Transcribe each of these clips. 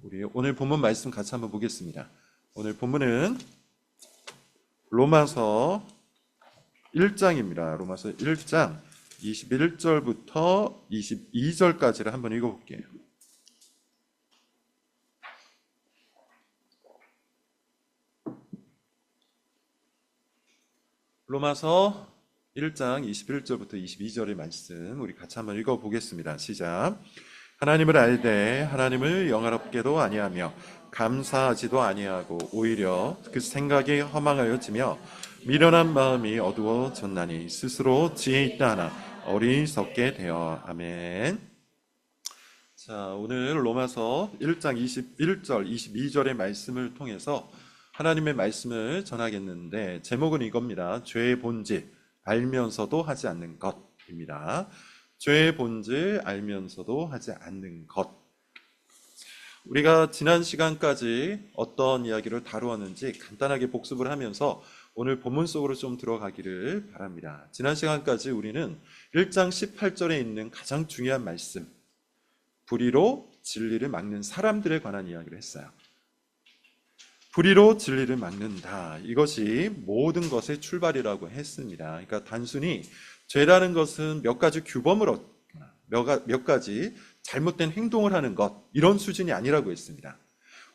우리 오늘 본문 말씀 같이 한번 보겠습니다. 오늘 본문은 로마서 1장입니다. 로마서 1장 21절부터 22절까지를 한번 읽어볼게요. 로마서 1장 21절부터 22절의 말씀 우리 같이 한번 읽어보겠습니다. 시작. 하나님을 알되 하나님을 영화롭게도 아니하며 감사하지도 아니하고 오히려 그 생각이 허망하여지며 미련한 마음이 어두워졌나니 스스로 지혜 있다 하나 어리석게 되어. 아멘. 자, 오늘 로마서 1장 21절 22절의 말씀을 통해서 하나님의 말씀을 전하겠는데 제목은 이겁니다. 죄의 본질 알면서도 하지 않는 것입니다. 죄의 본질 알면서도 하지 않는 것. 우리가 지난 시간까지 어떤 이야기를 다루었는지 간단하게 복습을 하면서 오늘 본문 속으로 좀 들어가기를 바랍니다. 지난 시간까지 우리는 1장 18절에 있는 가장 중요한 말씀, 불의로 진리를 막는 사람들에 관한 이야기를 했어요. 불의로 진리를 막는다. 이것이 모든 것의 출발이라고 했습니다. 그러니까 단순히 죄라는 것은 몇 가지 규범을 얻거나 몇 가지 잘못된 행동을 하는 것, 이런 수준이 아니라고 했습니다.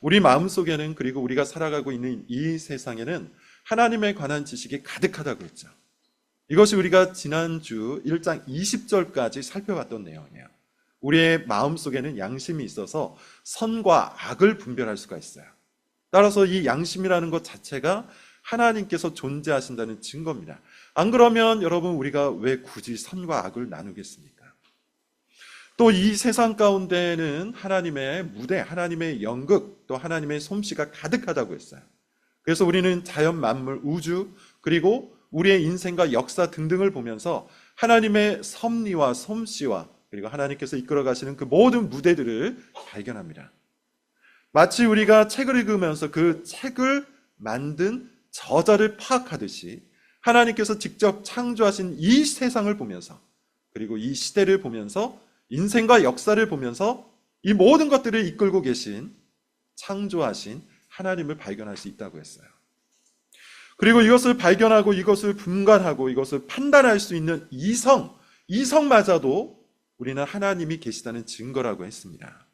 우리 마음속에는, 그리고 우리가 살아가고 있는 이 세상에는 하나님에 관한 지식이 가득하다고 했죠. 이것이 우리가 지난주 1장 20절까지 살펴봤던 내용이에요. 우리의 마음속에는 양심이 있어서 선과 악을 분별할 수가 있어요. 따라서 이 양심이라는 것 자체가 하나님께서 존재하신다는 증거입니다. 안 그러면 여러분, 우리가 왜 굳이 선과 악을 나누겠습니까? 또 이 세상 가운데는 하나님의 무대, 하나님의 연극, 또 하나님의 솜씨가 가득하다고 했어요. 그래서 우리는 자연 만물, 우주, 그리고 우리의 인생과 역사 등등을 보면서 하나님의 섭리와 솜씨와 그리고 하나님께서 이끌어 가시는 그 모든 무대들을 발견합니다. 마치 우리가 책을 읽으면서 그 책을 만든 저자를 파악하듯이 하나님께서 직접 창조하신 이 세상을 보면서, 그리고 이 시대를 보면서, 인생과 역사를 보면서 이 모든 것들을 이끌고 계신, 창조하신 하나님을 발견할 수 있다고 했어요. 그리고 이것을 발견하고 이것을 분간하고 이것을 판단할 수 있는 이성마저도 우리는 하나님이 계시다는 증거라고 했습니다.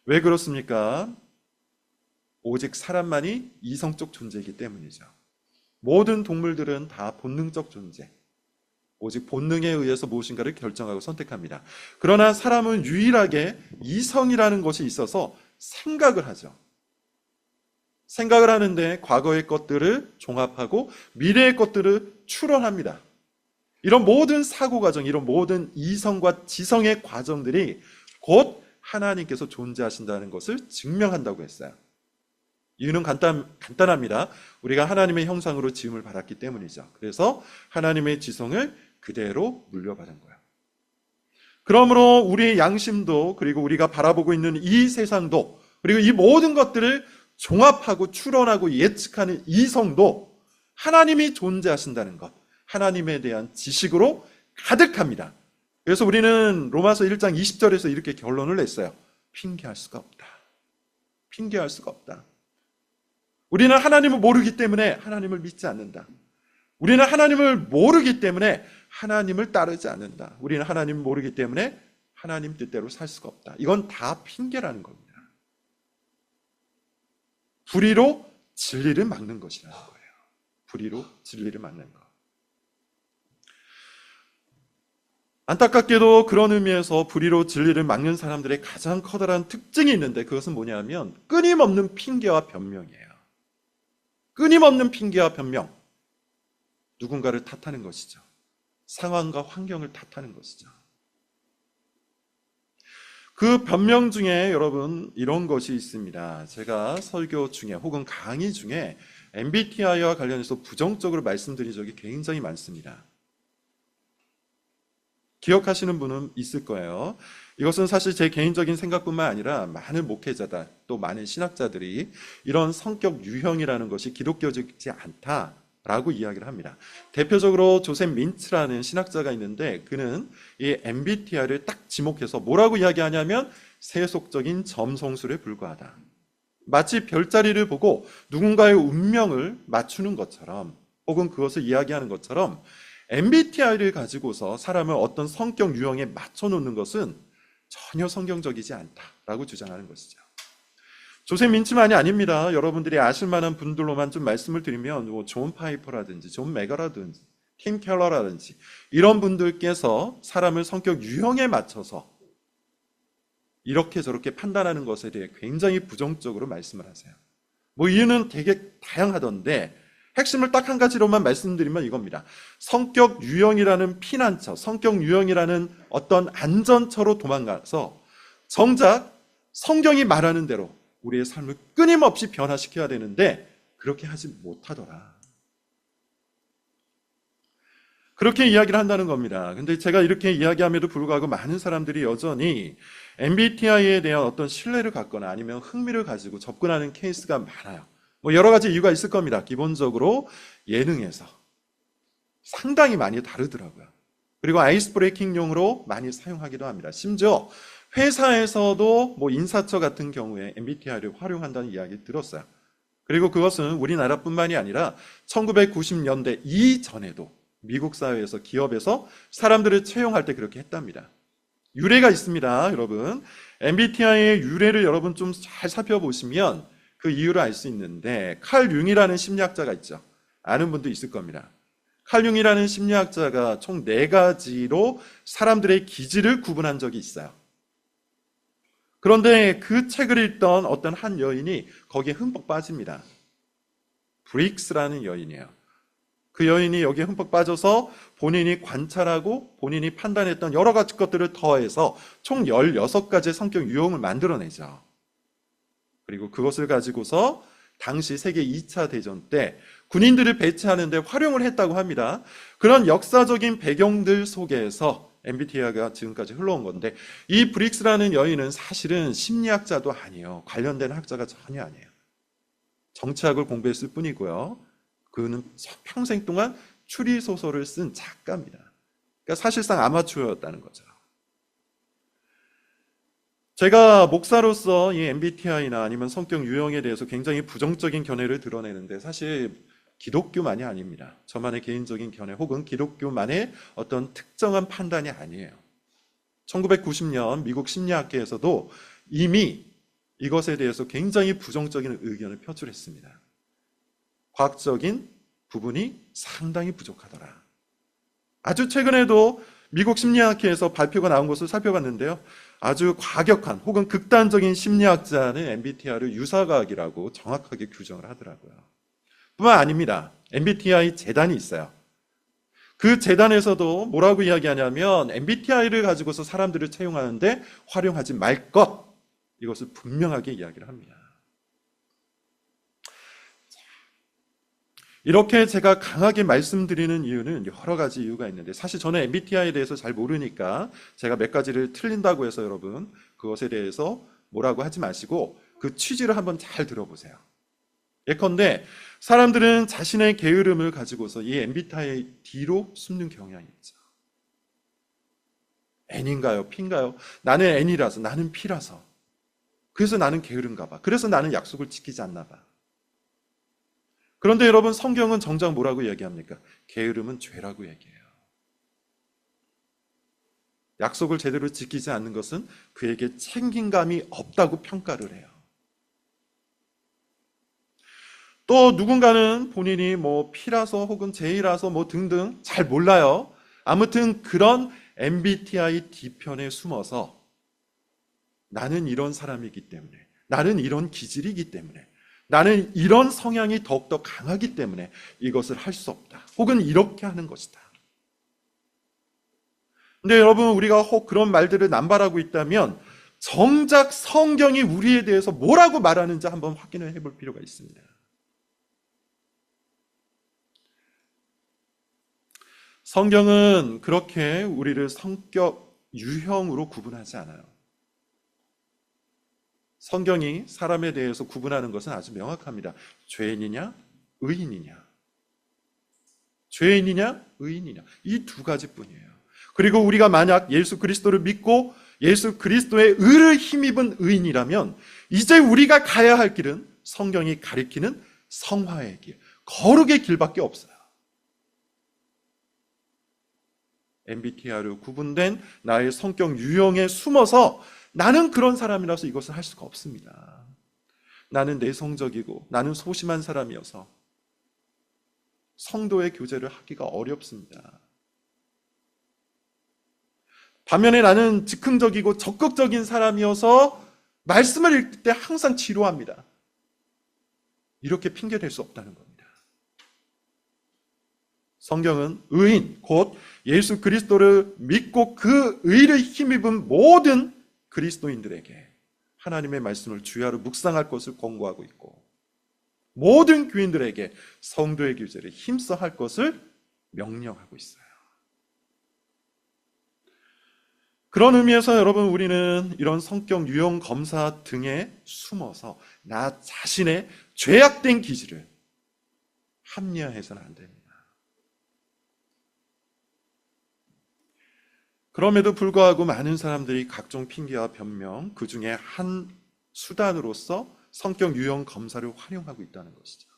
왜 그렇습니까? 오직 사람만이 이성적 존재이기 때문이죠. 모든 동물들은 다 본능적 존재, 오직 본능에 의해서 무엇인가를 결정하고 선택합니다. 그러나 사람은 유일하게 이성이라는 것이 있어서 생각을 하죠. 생각을 하는데 과거의 것들을 종합하고 미래의 것들을 추론합니다. 이런 모든 사고 과정, 이런 모든 이성과 지성의 과정들이 곧 하나님께서 존재하신다는 것을 증명한다고 했어요. 이유는 간단합니다. 우리가 하나님의 형상으로 지음을 받았기 때문이죠. 그래서 하나님의 지성을 그대로 물려받은 거예요. 그러므로 우리의 양심도, 그리고 우리가 바라보고 있는 이 세상도, 그리고 이 모든 것들을 종합하고 추론하고 예측하는 이성도 하나님이 존재하신다는 것, 하나님에 대한 지식으로 가득합니다. 그래서 우리는 로마서 1장 20절에서 이렇게 결론을 냈어요. 핑계할 수가 없다. 핑계할 수가 없다. 우리는 하나님을 모르기 때문에 하나님을 믿지 않는다. 우리는 하나님을 모르기 때문에 하나님을 따르지 않는다. 우리는 하나님을 모르기 때문에 하나님 뜻대로 살 수가 없다. 이건 다 핑계라는 겁니다. 불의로 진리를 막는 것이라는 거예요. 불의로 진리를 막는 것. 안타깝게도 그런 의미에서 불의로 진리를 막는 사람들의 가장 커다란 특징이 있는데, 그것은 뭐냐면 끊임없는 핑계와 변명이에요. 끊임없는 핑계와 변명. 누군가를 탓하는 것이죠. 상황과 환경을 탓하는 것이죠. 그 변명 중에 여러분 이런 것이 있습니다. 제가 설교 중에 혹은 강의 중에 MBTI와 관련해서 부정적으로 말씀드린 적이 굉장히 많습니다. 기억하시는 분은 있을 거예요. 이것은 사실 제 개인적인 생각뿐만 아니라 많은 목회자들, 또 많은 신학자들이 이런 성격 유형이라는 것이 기독교적이지 않다, 라고 이야기를 합니다. 대표적으로 조셉 민츠라는 신학자가 있는데 그는 이 MBTI를 딱 지목해서 뭐라고 이야기하냐면 세속적인 점성술에 불과하다. 마치 별자리를 보고 누군가의 운명을 맞추는 것처럼 혹은 그것을 이야기하는 것처럼 MBTI를 가지고서 사람을 어떤 성격 유형에 맞춰놓는 것은 전혀 성경적이지 않다라고 주장하는 것이죠. 조셉 민츠만이 아닙니다. 여러분들이 아실 만한 분들로만 좀 말씀을 드리면 존 파이퍼라든지 존 매거라든지 팀 켈러라든지 이런 분들께서 사람을 성격 유형에 맞춰서 이렇게 저렇게 판단하는 것에 대해 굉장히 부정적으로 말씀을 하세요. 이유는 되게 다양하던데 핵심을 딱 한 가지로만 말씀드리면 이겁니다. 성격 유형이라는 피난처, 성격 유형이라는 어떤 안전처로 도망가서 정작 성경이 말하는 대로 우리의 삶을 끊임없이 변화시켜야 되는데 그렇게 하지 못하더라. 그렇게 이야기를 한다는 겁니다. 근데 제가 이렇게 이야기함에도 불구하고 많은 사람들이 여전히 MBTI에 대한 어떤 신뢰를 갖거나 아니면 흥미를 가지고 접근하는 케이스가 많아요. 여러 가지 이유가 있을 겁니다. 기본적으로 예능에서 상당히 많이 다르더라고요. 그리고 아이스 브레이킹용으로 많이 사용하기도 합니다. 심지어 회사에서도 인사처 같은 경우에 MBTI를 활용한다는 이야기 들었어요. 그리고 그것은 우리나라뿐만이 아니라 1990년대 이전에도 미국 사회에서 기업에서 사람들을 채용할 때 그렇게 했답니다. 유래가 있습니다, 여러분. MBTI의 유래를 여러분 좀 잘 살펴보시면 그 이유를 알 수 있는데 칼 융이라는 심리학자가 있죠. 아는 분도 있을 겁니다. 칼 융이라는 심리학자가 총 4가지로 사람들의 기질을 구분한 적이 있어요. 그런데 그 책을 읽던 어떤 한 여인이 거기에 흠뻑 빠집니다. 브릭스라는 여인이에요. 그 여인이 여기에 흠뻑 빠져서 본인이 관찰하고 본인이 판단했던 여러 가지 것들을 더해서 총 16가지의 성격 유형을 만들어내죠. 그리고 그것을 가지고서 당시 세계 2차 대전 때 군인들을 배치하는 데 활용을 했다고 합니다. 그런 역사적인 배경들 속에서 MBTI가 지금까지 흘러온 건데 이 브릭스라는 여인은 사실은 심리학자도 아니에요. 관련된 학자가 전혀 아니에요. 정치학을 공부했을 뿐이고요. 그는 평생 동안 추리소설을 쓴 작가입니다. 그러니까 사실상 아마추어였다는 거죠. 제가 목사로서 이 MBTI나 아니면 성격 유형에 대해서 굉장히 부정적인 견해를 드러내는데 사실 기독교만이 아닙니다. 저만의 개인적인 견해 혹은 기독교만의 어떤 특정한 판단이 아니에요. 1990년 미국 심리학계에서도 이미 이것에 대해서 굉장히 부정적인 의견을 표출했습니다. 과학적인 부분이 상당히 부족하더라. 아주 최근에도 미국 심리학회에서 발표가 나온 것을 살펴봤는데요. 아주 과격한 혹은 극단적인 심리학자는 MBTI를 유사과학이라고 정확하게 규정을 하더라고요. 뿐만 아닙니다. MBTI 재단이 있어요. 그 재단에서도 뭐라고 이야기하냐면 MBTI를 가지고서 사람들을 채용하는데 활용하지 말 것, 이것을 분명하게 이야기를 합니다. 이렇게 제가 강하게 말씀드리는 이유는 여러 가지 이유가 있는데 사실 저는 MBTI에 대해서 잘 모르니까 제가 몇 가지를 틀린다고 해서 여러분 그것에 대해서 뭐라고 하지 마시고 그 취지를 한번 잘 들어보세요. 예컨대 사람들은 자신의 게으름을 가지고서 이 MBTI 뒤로 숨는 경향이 있죠. N인가요? P인가요? 나는 N이라서 나는 P라서 그래서 나는 게으른가 봐. 그래서 나는 약속을 지키지 않나 봐. 그런데 여러분 성경은 정작 뭐라고 얘기합니까? 게으름은 죄라고 얘기해요. 약속을 제대로 지키지 않는 것은 그에게 책임감이 없다고 평가를 해요. 또 누군가는 본인이 P라서 혹은 J라서 등등 잘 몰라요. 아무튼 그런 MBTI 뒤편에 숨어서 나는 이런 사람이기 때문에 나는 이런 기질이기 때문에 나는 이런 성향이 더욱더 강하기 때문에 이것을 할 수 없다. 혹은 이렇게 하는 것이다. 근데 여러분 우리가 혹 그런 말들을 남발하고 있다면 정작 성경이 우리에 대해서 뭐라고 말하는지 한번 확인을 해볼 필요가 있습니다. 성경은 그렇게 우리를 성격 유형으로 구분하지 않아요. 성경이 사람에 대해서 구분하는 것은 아주 명확합니다. 죄인이냐, 의인이냐. 죄인이냐 의인이냐, 이 두 가지뿐이에요. 그리고 우리가 만약 예수 그리스도를 믿고 예수 그리스도의 의를 힘입은 의인이라면 이제 우리가 가야 할 길은 성경이 가리키는 성화의 길, 거룩의 길밖에 없어요. MBTI로 구분된 나의 성격 유형에 숨어서 나는 그런 사람이라서 이것을 할 수가 없습니다. 나는 내성적이고 나는 소심한 사람이어서 성도의 교제를 하기가 어렵습니다. 반면에 나는 즉흥적이고 적극적인 사람이어서 말씀을 읽을 때 항상 지루합니다. 이렇게 핑계댈 수 없다는 겁니다. 성경은 의인, 곧 예수 그리스도를 믿고 그 의를 힘입은 모든 그리스도인들에게 하나님의 말씀을 주야로 묵상할 것을 권고하고 있고, 모든 교인들에게 성도의 교제를 힘써 할 것을 명령하고 있어요. 그런 의미에서 여러분, 우리는 이런 성격 유형 검사 등에 숨어서 나 자신의 죄악된 기질을 합리화해서는 안 됩니다. 그럼에도 불구하고 많은 사람들이 각종 핑계와 변명, 그 중에 한 수단으로서 성격 유형 검사를 활용하고 있다는 것이죠.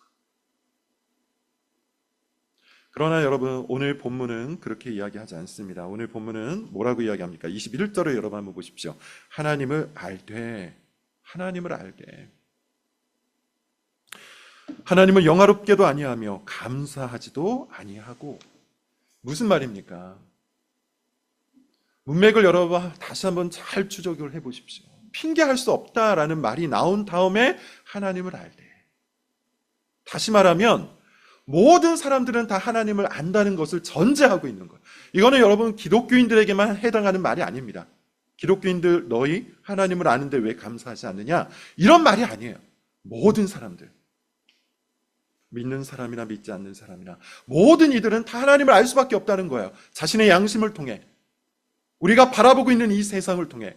그러나 여러분, 오늘 본문은 그렇게 이야기하지 않습니다. 오늘 본문은 뭐라고 이야기합니까? 21절을 여러분 한번 보십시오. 하나님을 알되, 하나님을 알되, 하나님을 영화롭게도 아니하며 감사하지도 아니하고. 무슨 말입니까? 문맥을 여러분 다시 한번 잘 추적을 해보십시오. 핑계할 수 없다라는 말이 나온 다음에 하나님을 알되, 다시 말하면 모든 사람들은 다 하나님을 안다는 것을 전제하고 있는 거예요. 이거는 여러분 기독교인들에게만 해당하는 말이 아닙니다. 기독교인들 너희 하나님을 아는데 왜 감사하지 않느냐, 이런 말이 아니에요. 모든 사람들, 믿는 사람이나 믿지 않는 사람이나 모든 이들은 다 하나님을 알 수밖에 없다는 거예요. 자신의 양심을 통해, 우리가 바라보고 있는 이 세상을 통해,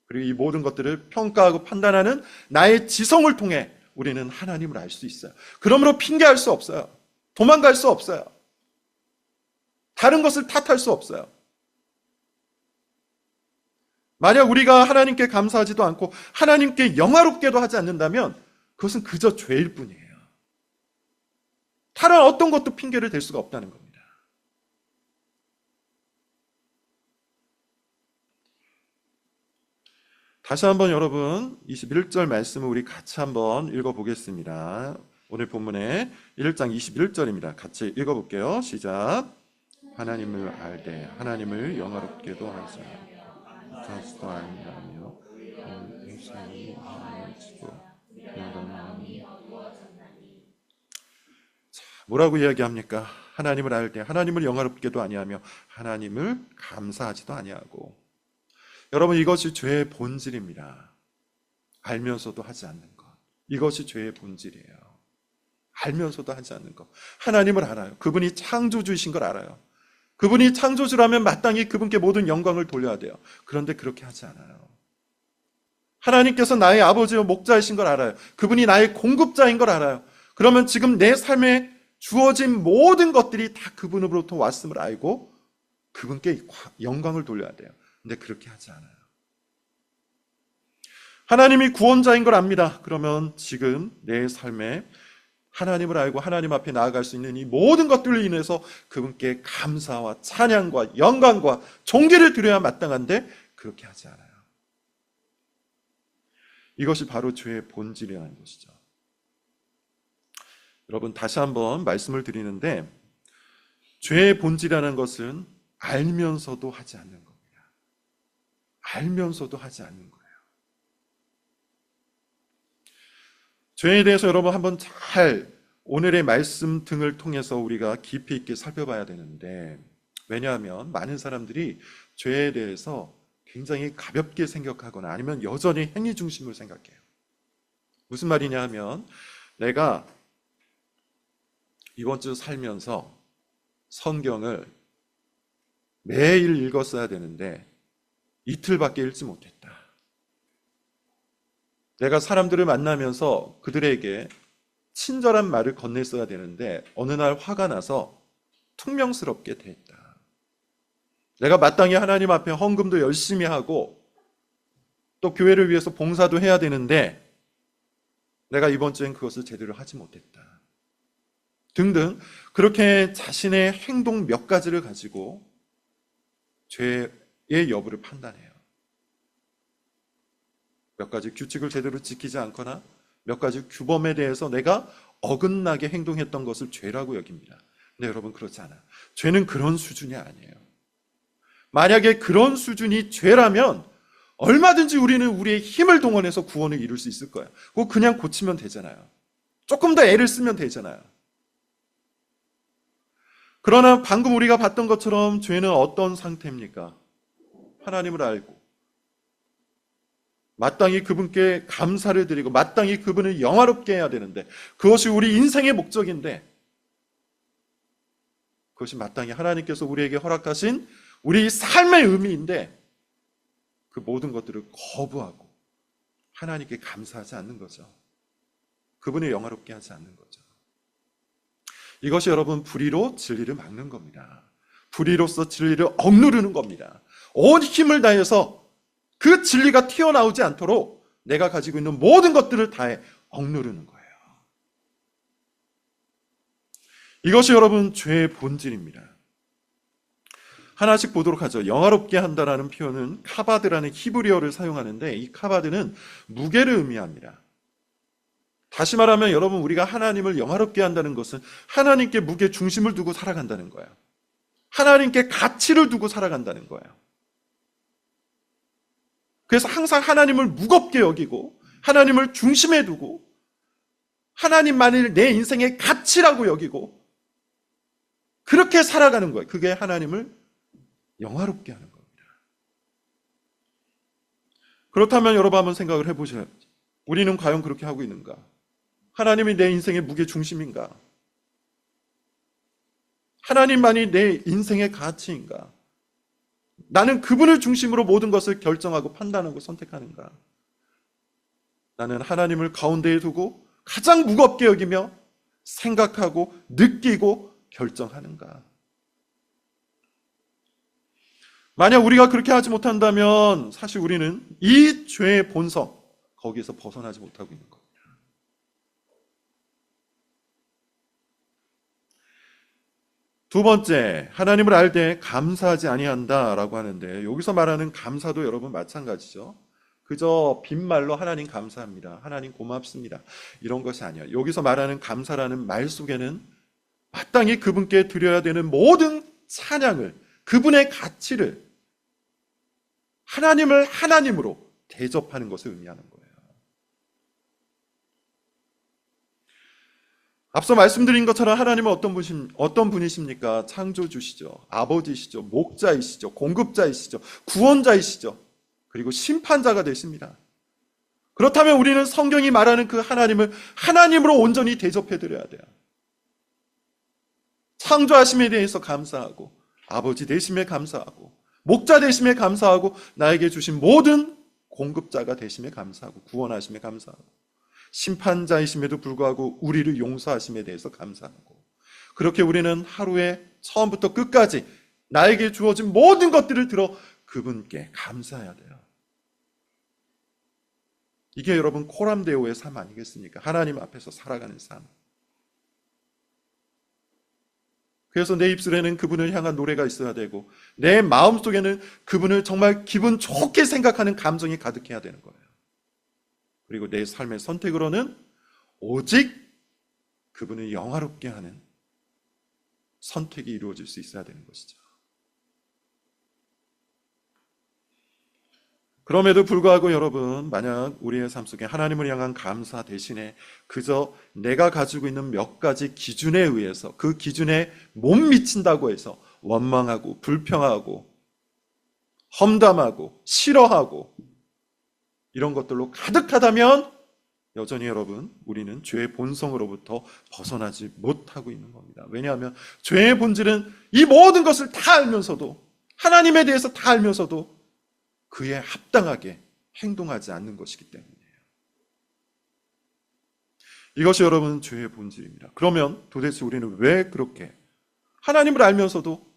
그리고 이 모든 것들을 평가하고 판단하는 나의 지성을 통해 우리는 하나님을 알 수 있어요. 그러므로 핑계할 수 없어요. 도망갈 수 없어요. 다른 것을 탓할 수 없어요. 만약 우리가 하나님께 감사하지도 않고 하나님께 영화롭게도 하지 않는다면 그것은 그저 죄일 뿐이에요. 다른 어떤 것도 핑계를 댈 수가 없다는 겁니다. 다시 한번 여러분 21절 말씀을 우리 같이 한번 읽어보겠습니다. 오늘 본문의 1장 21절입니다. 같이 읽어볼게요. 시작. 하나님을 알되 하나님을 영화롭게도 하지 않고 아니하며 인생이 하나님이시고 영광이. 뭐라고 이야기합니까? 하나님을 알되 하나님을 영화롭게도 아니하며 하나님을 감사하지도 아니하고. 여러분, 이것이 죄의 본질입니다. 알면서도 하지 않는 것, 이것이 죄의 본질이에요. 알면서도 하지 않는 것. 하나님을 알아요. 그분이 창조주이신 걸 알아요. 그분이 창조주라면 마땅히 그분께 모든 영광을 돌려야 돼요. 그런데 그렇게 하지 않아요. 하나님께서 나의 아버지와 목자이신 걸 알아요. 그분이 나의 공급자인 걸 알아요. 그러면 지금 내 삶에 주어진 모든 것들이 다 그분으로부터 왔음을 알고 그분께 영광을 돌려야 돼요. 근데 그렇게 하지 않아요. 하나님이 구원자인 걸 압니다. 그러면 지금 내 삶에 하나님을 알고 하나님 앞에 나아갈 수 있는 이 모든 것들로 인해서 그분께 감사와 찬양과 영광과 존귀를 드려야 마땅한데 그렇게 하지 않아요. 이것이 바로 죄의 본질이라는 것이죠. 여러분, 다시 한번 말씀을 드리는데 죄의 본질이라는 것은 알면서도 하지 않는 겁니다. 알면서도 하지 않는 거예요. 죄에 대해서 여러분 한번 잘 오늘의 말씀 등을 통해서 우리가 깊이 있게 살펴봐야 되는데, 왜냐하면 많은 사람들이 죄에 대해서 굉장히 가볍게 생각하거나 아니면 여전히 행위 중심으로 생각해요. 무슨 말이냐 하면, 내가 이번 주 살면서 성경을 매일 읽었어야 되는데 이틀밖에 읽지 못했다. 내가 사람들을 만나면서 그들에게 친절한 말을 건넸어야 되는데 어느 날 화가 나서 퉁명스럽게 됐다. 내가 마땅히 하나님 앞에 헌금도 열심히 하고 또 교회를 위해서 봉사도 해야 되는데 내가 이번 주엔 그것을 제대로 하지 못했다. 등등 그렇게 자신의 행동 몇 가지를 가지고 죄의 여부를 판단해요. 몇 가지 규칙을 제대로 지키지 않거나 몇 가지 규범에 대해서 내가 어긋나게 행동했던 것을 죄라고 여깁니다. 근데 여러분 그렇지 않아요. 죄는 그런 수준이 아니에요. 만약에 그런 수준이 죄라면 얼마든지 우리는 우리의 힘을 동원해서 구원을 이룰 수 있을 거예요. 그거 그냥 고치면 되잖아요. 조금 더 애를 쓰면 되잖아요. 그러나 방금 우리가 봤던 것처럼 죄는 어떤 상태입니까? 하나님을 알고 마땅히 그분께 감사를 드리고 마땅히 그분을 영화롭게 해야 되는데 그것이 우리 인생의 목적인데 그것이 마땅히 하나님께서 우리에게 허락하신 우리 삶의 의미인데 그 모든 것들을 거부하고 하나님께 감사하지 않는 거죠. 그분을 영화롭게 하지 않는 거죠. 이것이 여러분 불의로 진리를 막는 겁니다. 불의로서 진리를 억누르는 겁니다. 온 힘을 다해서 그 진리가 튀어나오지 않도록 내가 가지고 있는 모든 것들을 다해 억누르는 거예요. 이것이 여러분 죄의 본질입니다. 하나씩 보도록 하죠. 영화롭게 한다라는 표현은 카바드라는 히브리어를 사용하는데 이 카바드는 무게를 의미합니다. 다시 말하면 여러분 우리가 하나님을 영화롭게 한다는 것은 하나님께 무게 중심을 두고 살아간다는 거예요. 하나님께 가치를 두고 살아간다는 거예요. 그래서 항상 하나님을 무겁게 여기고 하나님을 중심에 두고 하나님만을 내 인생의 가치라고 여기고 그렇게 살아가는 거예요. 그게 하나님을 영화롭게 하는 겁니다. 그렇다면 여러분 한번 생각을 해보셔야죠. 우리는 과연 그렇게 하고 있는가? 하나님이 내 인생의 무게 중심인가? 하나님만이 내 인생의 가치인가? 나는 그분을 중심으로 모든 것을 결정하고 판단하고 선택하는가? 나는 하나님을 가운데에 두고 가장 무겁게 여기며 생각하고 느끼고 결정하는가? 만약 우리가 그렇게 하지 못한다면 사실 우리는 이 죄의 본성, 거기에서 벗어나지 못하고 있는 겁니다. 두 번째, 하나님을 알 때 감사하지 아니한다라고 하는데 여기서 말하는 감사도 여러분 마찬가지죠. 그저 빈말로 하나님 감사합니다. 하나님 고맙습니다. 이런 것이 아니에요. 여기서 말하는 감사라는 말 속에는 마땅히 그분께 드려야 되는 모든 찬양을, 그분의 가치를 하나님을 하나님으로 대접하는 것을 의미하는 거예요. 앞서 말씀드린 것처럼 하나님은 어떤 분이십니까? 창조주시죠. 아버지시죠. 목자이시죠. 공급자이시죠. 구원자이시죠. 그리고 심판자가 되십니다. 그렇다면 우리는 성경이 말하는 그 하나님을 하나님으로 온전히 대접해드려야 돼요. 창조하심에 대해서 감사하고 아버지 되심에 감사하고 목자 되심에 감사하고 나에게 주신 모든 공급자가 되심에 감사하고 구원하심에 감사하고 심판자이심에도 불구하고 우리를 용서하심에 대해서 감사하고 그렇게 우리는 하루에 처음부터 끝까지 나에게 주어진 모든 것들을 들어 그분께 감사해야 돼요. 이게 여러분 코람데오의 삶 아니겠습니까? 하나님 앞에서 살아가는 삶. 그래서 내 입술에는 그분을 향한 노래가 있어야 되고 내 마음속에는 그분을 정말 기분 좋게 생각하는 감정이 가득해야 되는 거예요. 그리고 내 삶의 선택으로는 오직 그분을 영화롭게 하는 선택이 이루어질 수 있어야 되는 것이죠. 그럼에도 불구하고 여러분, 만약 우리의 삶 속에 하나님을 향한 감사 대신에 그저 내가 가지고 있는 몇 가지 기준에 의해서 그 기준에 못 미친다고 해서 원망하고 불평하고 험담하고 싫어하고 이런 것들로 가득하다면 여전히 여러분 우리는 죄의 본성으로부터 벗어나지 못하고 있는 겁니다. 왜냐하면 죄의 본질은 이 모든 것을 다 알면서도 하나님에 대해서 다 알면서도 그에 합당하게 행동하지 않는 것이기 때문이에요. 이것이 여러분 죄의 본질입니다. 그러면 도대체 우리는 왜 그렇게 하나님을 알면서도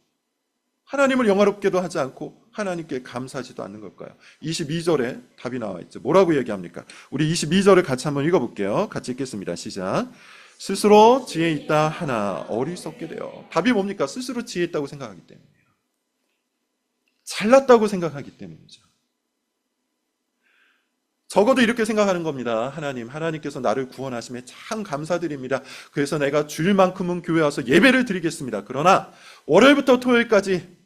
하나님을 영화롭게도 하지 않고 하나님께 감사하지도 않는 걸까요? 22절에 답이 나와 있죠. 뭐라고 얘기합니까? 우리 22절을 같이 한번 읽어볼게요. 같이 읽겠습니다. 시작. 스스로 지혜 있다 하나 어리석게 되어. 답이 뭡니까? 스스로 지혜 있다고 생각하기 때문이에요. 잘났다고 생각하기 때문이죠. 적어도 이렇게 생각하는 겁니다. 하나님께서 나를 구원하심에 참 감사드립니다. 그래서 내가 주일만큼은 교회 와서 예배를 드리겠습니다. 그러나 월요일부터 토요일까지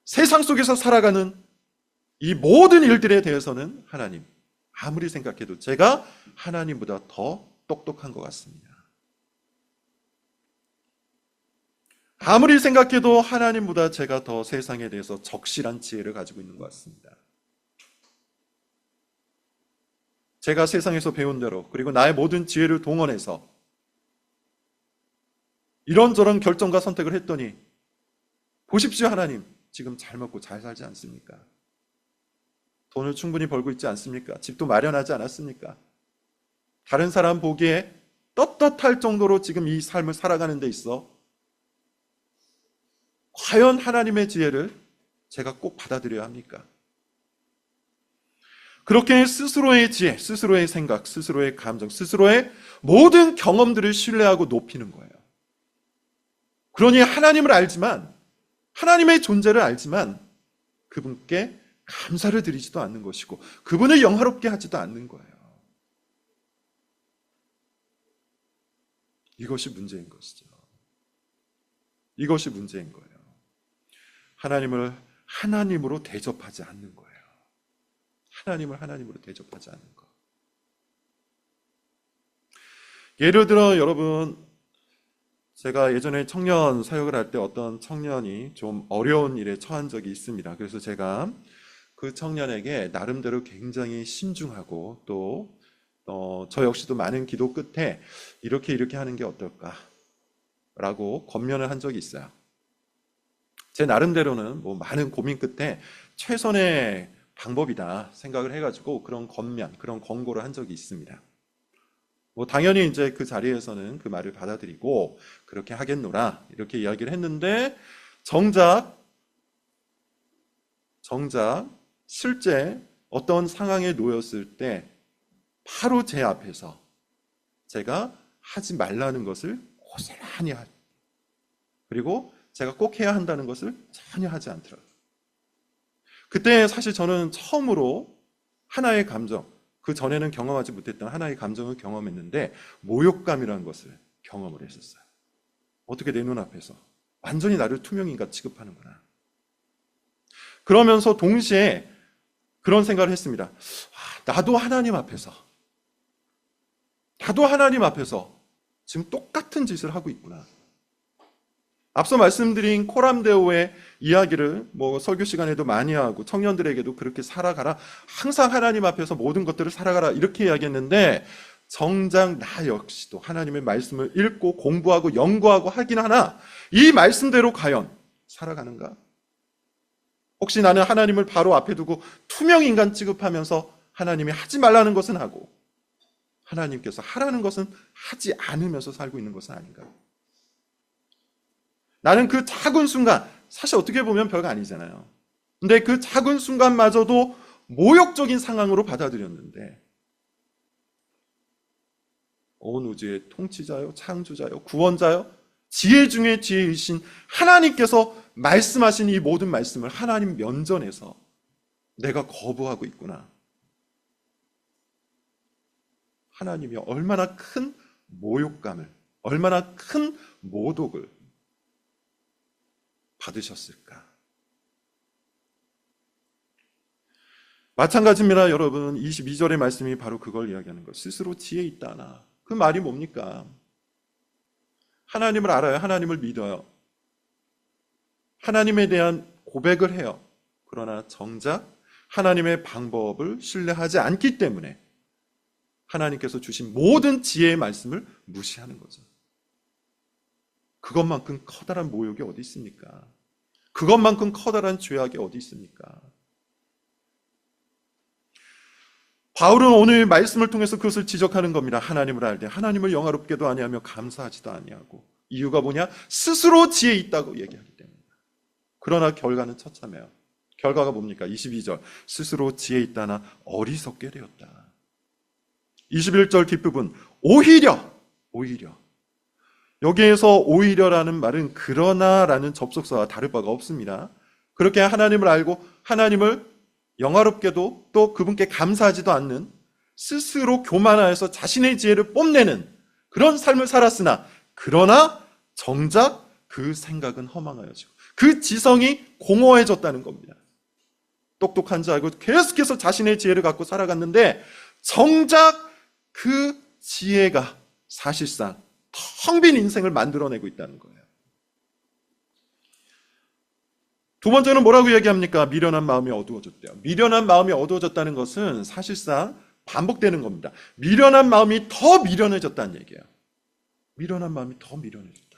세상 속에서 살아가는 이 모든 일들에 대해서는 하나님, 아무리 생각해도 제가 하나님보다 더 똑똑한 것 같습니다. 아무리 생각해도 하나님보다 제가 더 세상에 대해서 적실한 지혜를 가지고 있는 것 같습니다. 제가 세상에서 배운 대로, 그리고 나의 모든 지혜를 동원해서 이런저런 결정과 선택을 했더니 보십시오. 하나님, 지금 잘 먹고 잘 살지 않습니까? 돈을 충분히 벌고 있지 않습니까? 집도 마련하지 않았습니까? 다른 사람 보기에 떳떳할 정도로 지금 이 삶을 살아가는 데 있어 과연 하나님의 지혜를 제가 꼭 받아들여야 합니까? 그렇게 스스로의 지혜, 스스로의 생각, 스스로의 감정, 스스로의 모든 경험들을 신뢰하고 높이는 거예요. 그러니 하나님을 알지만, 하나님의 존재를 알지만 그분께 감사를 드리지도 않는 것이고 그분을 영화롭게 하지도 않는 거예요. 이것이 문제인 것이죠. 이것이 문제인 거예요. 하나님을 하나님으로 대접하지 않는 거예요. 하나님을 하나님으로 대접하지 않는 것. 예를 들어 여러분, 제가 예전에 청년 사역을 할 때 어떤 청년이 좀 어려운 일에 처한 적이 있습니다. 그래서 제가 그 청년에게 나름대로 굉장히 신중하고 또 저 역시도 많은 기도 끝에 이렇게 하는 게 어떨까라고 권면을 한 적이 있어요. 제 나름대로는 뭐 많은 고민 끝에 최선의 방법이다 생각을 해가지고 그런 권면, 그런 권고를 한 적이 있습니다. 뭐 당연히 이제 그 자리에서는 그 말을 받아들이고 그렇게 하겠노라 이렇게 이야기를 했는데 정작 실제 어떤 상황에 놓였을 때 바로 제 앞에서 제가 하지 말라는 것을 고스란히 하고 그리고 제가 꼭 해야 한다는 것을 전혀 하지 않더라고요. 그때 사실 저는 처음으로 하나의 감정, 그 전에는 경험하지 못했던 하나의 감정을 경험했는데 모욕감이라는 것을 경험을 했었어요. 어떻게 내 눈앞에서 완전히 나를 투명인간 취급하는구나. 그러면서 동시에 그런 생각을 했습니다. 나도 하나님 앞에서 지금 똑같은 짓을 하고 있구나. 앞서 말씀드린 코람데오의 이야기를 뭐 설교 시간에도 많이 하고 청년들에게도 그렇게 살아가라. 항상 하나님 앞에서 모든 것들을 살아가라. 이렇게 이야기했는데 정작 나 역시도 하나님의 말씀을 읽고 공부하고 연구하고 하긴 하나 이 말씀대로 과연 살아가는가? 혹시 나는 하나님을 바로 앞에 두고 투명인간 취급하면서 하나님이 하지 말라는 것은 하고 하나님께서 하라는 것은 하지 않으면서 살고 있는 것은 아닌가? 나는 그 작은 순간, 사실 어떻게 보면 별거 아니잖아요. 근데 그 작은 순간마저도 모욕적인 상황으로 받아들였는데 온 우주의 통치자요, 창조자요, 구원자요, 지혜 중에 지혜이신 하나님께서 말씀하신 이 모든 말씀을 하나님 면전에서 내가 거부하고 있구나. 하나님이 얼마나 큰 모욕감을, 얼마나 큰 모독을 받으셨을까? 마찬가지입니다, 여러분. 22절의 말씀이 바로 그걸 이야기하는 것. 스스로 지혜 있다 하나. 그 말이 뭡니까? 하나님을 알아요. 하나님을 믿어요. 하나님에 대한 고백을 해요. 그러나 정작 하나님의 방법을 신뢰하지 않기 때문에 하나님께서 주신 모든 지혜의 말씀을 무시하는 거죠. 그것만큼 커다란 모욕이 어디 있습니까? 그것만큼 커다란 죄악이 어디 있습니까? 바울은 오늘 말씀을 통해서 그것을 지적하는 겁니다. 하나님을 알되 하나님을 영화롭게도 아니하며 감사하지도 아니하고 이유가 뭐냐? 스스로 지혜 있다고 얘기하기 때문입니다. 그러나 결과는 처참해요. 결과가 뭡니까? 22절. 스스로 지혜 있다나 어리석게 되었다. 21절 뒷부분. 오히려. 여기에서 오히려라는 말은 그러나라는 접속사와 다를 바가 없습니다. 그렇게 하나님을 알고 하나님을 영화롭게도 또 그분께 감사하지도 않는, 스스로 교만하여서 자신의 지혜를 뽐내는 그런 삶을 살았으나, 그러나 정작 그 생각은 허망하여지고 그 지성이 공허해졌다는 겁니다. 똑똑한 줄 알고 계속해서 자신의 지혜를 갖고 살아갔는데 정작 그 지혜가 사실상 텅 빈 인생을 만들어내고 있다는 거예요. 두 번째는 뭐라고 얘기합니까? 미련한 마음이 어두워졌대요. 미련한 마음이 어두워졌다는 것은 사실상 반복되는 겁니다. 미련한 마음이 더 미련해졌다는 얘기예요. 미련한 마음이 더 미련해졌다.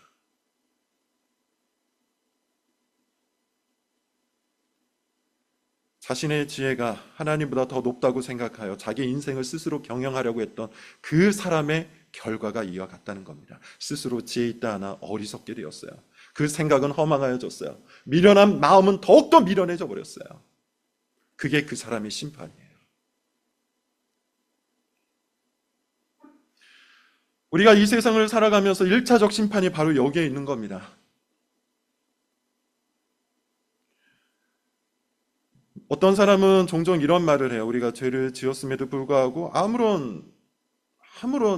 자신의 지혜가 하나님보다 더 높다고 생각하여 자기 인생을 스스로 경영하려고 했던 그 사람의 결과가 이와 같다는 겁니다. 스스로 지혜 있다 하나 어리석게 되었어요. 그 생각은 허망하여졌어요. 미련한 마음은 더욱더 미련해져 버렸어요. 그게 그 사람의 심판이에요. 우리가 이 세상을 살아가면서 1차적 심판이 바로 여기에 있는 겁니다. 어떤 사람은 종종 이런 말을 해요. 우리가 죄를 지었음에도 불구하고 아무런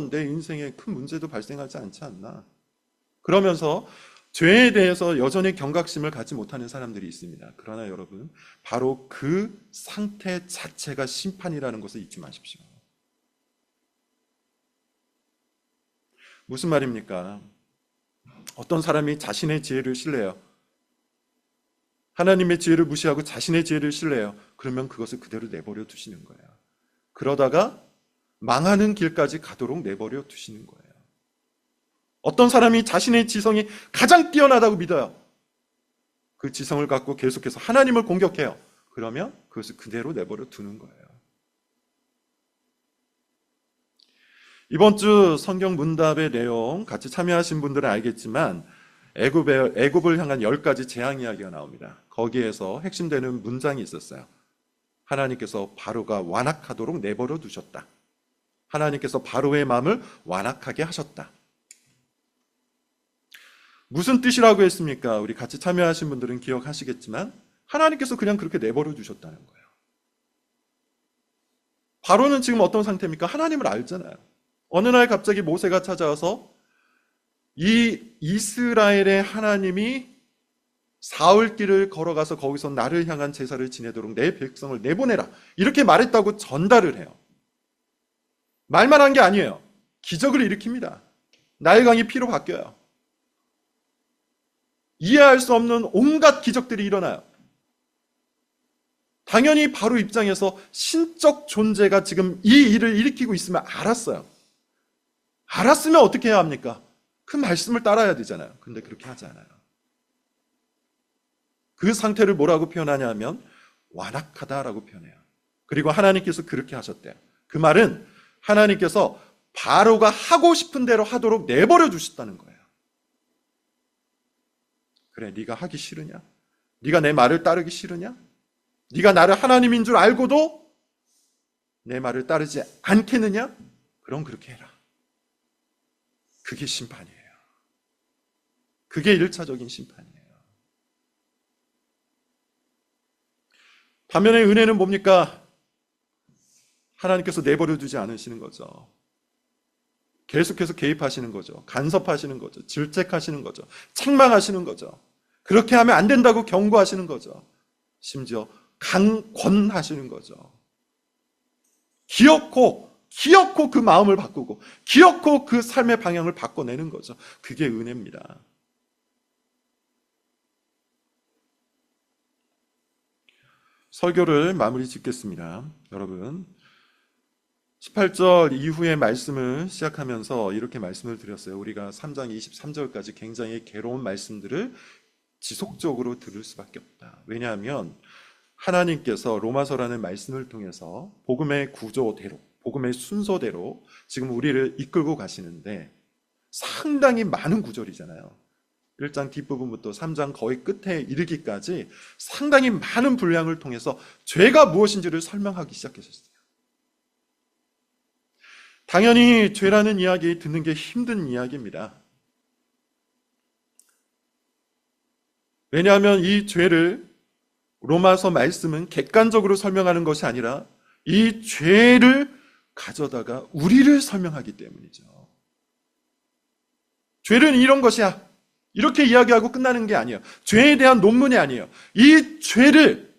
내 인생에 큰 문제도 발생하지 않지 않나. 그러면서 죄에 대해서 여전히 경각심을 갖지 못하는 사람들이 있습니다. 그러나 여러분, 바로 그 상태 자체가 심판이라는 것을 잊지 마십시오. 무슨 말입니까? 어떤 사람이 자신의 지혜를 신뢰해요. 하나님의 지혜를 무시하고 자신의 지혜를 신뢰해요. 그러면 그것을 그대로 내버려 두시는 거예요. 그러다가 망하는 길까지 가도록 내버려 두시는 거예요. 어떤 사람이 자신의 지성이 가장 뛰어나다고 믿어요. 그 지성을 갖고 계속해서 하나님을 공격해요. 그러면 그것을 그대로 내버려 두는 거예요. 이번 주 성경 문답의 내용 같이 참여하신 분들은 알겠지만 애굽을 향한 10가지 재앙 이야기가 나옵니다. 거기에서 핵심되는 문장이 있었어요. 하나님께서 바로가 완악하도록 내버려 두셨다. 하나님께서 바로의 마음을 완악하게 하셨다. 무슨 뜻이라고 했습니까? 우리 같이 참여하신 분들은 기억하시겠지만 하나님께서 그냥 그렇게 내버려 두셨다는 거예요. 바로는 지금 어떤 상태입니까? 하나님을 알잖아요. 어느 날 갑자기 모세가 찾아와서 이 이스라엘의 하나님이 사울길을 걸어가서 거기서 나를 향한 제사를 지내도록 내 백성을 내보내라, 이렇게 말했다고 전달을 해요. 말만 한 게 아니에요. 기적을 일으킵니다. 나일강이 피로 바뀌어요. 이해할 수 없는 온갖 기적들이 일어나요. 당연히 바로 입장에서 신적 존재가 지금 이 일을 일으키고 있으면 알았어요. 알았으면 어떻게 해야 합니까? 그 말씀을 따라야 되잖아요. 근데 그렇게 하지 않아요. 그 상태를 뭐라고 표현하냐 하면 완악하다라고 표현해요. 그리고 하나님께서 그렇게 하셨대요. 그 말은 하나님께서 바로가 하고 싶은 대로 하도록 내버려 두셨다는 거예요. 그래, 네가 하기 싫으냐? 네가 내 말을 따르기 싫으냐? 네가 나를 하나님인 줄 알고도 내 말을 따르지 않겠느냐? 그럼 그렇게 해라. 그게 심판이에요. 그게 1차적인 심판이에요. 반면에 은혜는 뭡니까? 하나님께서 내버려 두지 않으시는 거죠. 계속해서 개입하시는 거죠. 간섭하시는 거죠. 질책하시는 거죠. 책망하시는 거죠. 그렇게 하면 안 된다고 경고하시는 거죠. 심지어 강권하시는 거죠. 기어코 그 마음을 바꾸고 기어코 그 삶의 방향을 바꿔내는 거죠. 그게 은혜입니다. 설교를 마무리 짓겠습니다. 여러분, 18절 이후의 말씀을 시작하면서 이렇게 말씀을 드렸어요. 우리가 3장 23절까지 굉장히 괴로운 말씀들을 지속적으로 들을 수밖에 없다. 왜냐하면 하나님께서 로마서라는 말씀을 통해서 복음의 구조대로, 복음의 순서대로 지금 우리를 이끌고 가시는데, 상당히 많은 구절이잖아요. 1장 뒷부분부터 3장 거의 끝에 이르기까지 상당히 많은 분량을 통해서 죄가 무엇인지를 설명하기 시작했었어요. 당연히 죄라는 이야기 듣는 게 힘든 이야기입니다. 왜냐하면 이 죄를 로마서 말씀은 객관적으로 설명하는 것이 아니라 이 죄를 가져다가 우리를 설명하기 때문이죠. 죄는 이런 것이야. 이렇게 이야기하고 끝나는 게 아니에요. 죄에 대한 논문이 아니에요. 이 죄를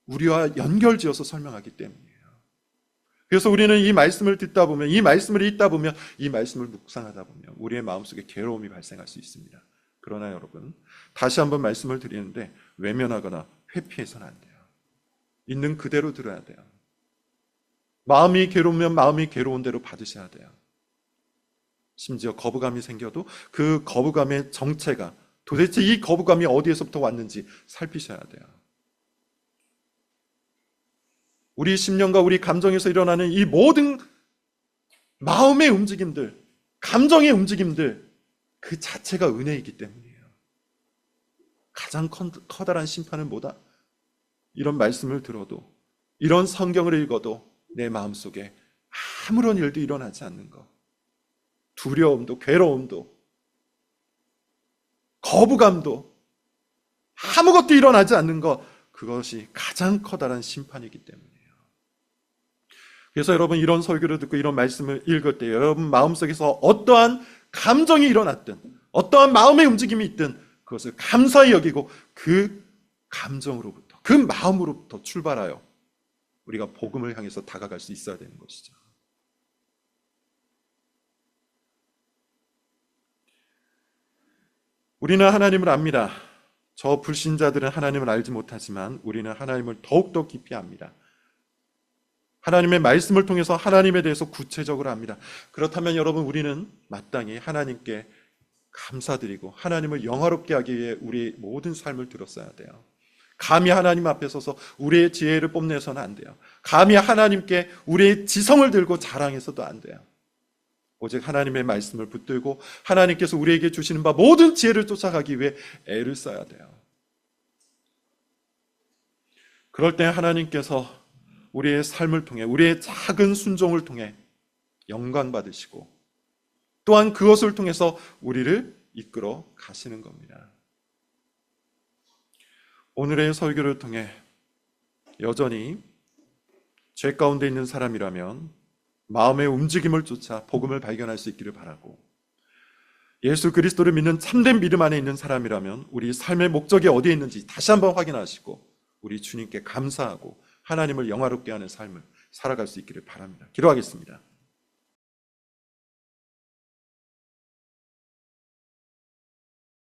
우리와 연결지어서 설명하기 때문이에요. 그래서 우리는 이 말씀을 듣다 보면, 이 말씀을 읽다 보면, 이 말씀을 묵상하다 보면 우리의 마음속에 괴로움이 발생할 수 있습니다. 그러나 여러분, 다시 한번 말씀을 드리는데 외면하거나 회피해서는 안 돼요. 있는 그대로 들어야 돼요. 마음이 괴로우면 마음이 괴로운 대로 받으셔야 돼요. 심지어 거부감이 생겨도 그 거부감의 정체가, 도대체 이 거부감이 어디에서부터 왔는지 살피셔야 돼요. 우리 심령과 우리 감정에서 일어나는 이 모든 마음의 움직임들, 감정의 움직임들, 그 자체가 은혜이기 때문이에요. 가장 커다란 심판은 뭐다? 이런 말씀을 들어도, 이런 성경을 읽어도 내 마음속에 아무런 일도 일어나지 않는 것, 두려움도 괴로움도 거부감도 아무것도 일어나지 않는 것, 그것이 가장 커다란 심판이기 때문이에요. 그래서 여러분, 이런 설교를 듣고 이런 말씀을 읽을 때 여러분 마음속에서 어떠한 감정이 일어났든 어떠한 마음의 움직임이 있든 그것을 감사히 여기고 그 감정으로부터, 그 마음으로부터 출발하여 우리가 복음을 향해서 다가갈 수 있어야 되는 것이죠. 우리는 하나님을 압니다. 저 불신자들은 하나님을 알지 못하지만 우리는 하나님을 더욱더 깊이 압니다. 하나님의 말씀을 통해서 하나님에 대해서 구체적으로 압니다. 그렇다면 여러분, 우리는 마땅히 하나님께 감사드리고 하나님을 영화롭게 하기 위해 우리의 모든 삶을 들었어야 돼요. 감히 하나님 앞에 서서 우리의 지혜를 뽐내서는 안 돼요. 감히 하나님께 우리의 지성을 들고 자랑해서도 안 돼요. 오직 하나님의 말씀을 붙들고 하나님께서 우리에게 주시는 바 모든 지혜를 쫓아가기 위해 애를 써야 돼요. 그럴 때 하나님께서 우리의 삶을 통해, 우리의 작은 순종을 통해 영광 받으시고 또한 그것을 통해서 우리를 이끌어 가시는 겁니다. 오늘의 설교를 통해 여전히 죄 가운데 있는 사람이라면 마음의 움직임을 쫓아 복음을 발견할 수 있기를 바라고, 예수 그리스도를 믿는 참된 믿음 안에 있는 사람이라면 우리 삶의 목적이 어디에 있는지 다시 한번 확인하시고 우리 주님께 감사하고 하나님을 영화롭게 하는 삶을 살아갈 수 있기를 바랍니다. 기도하겠습니다.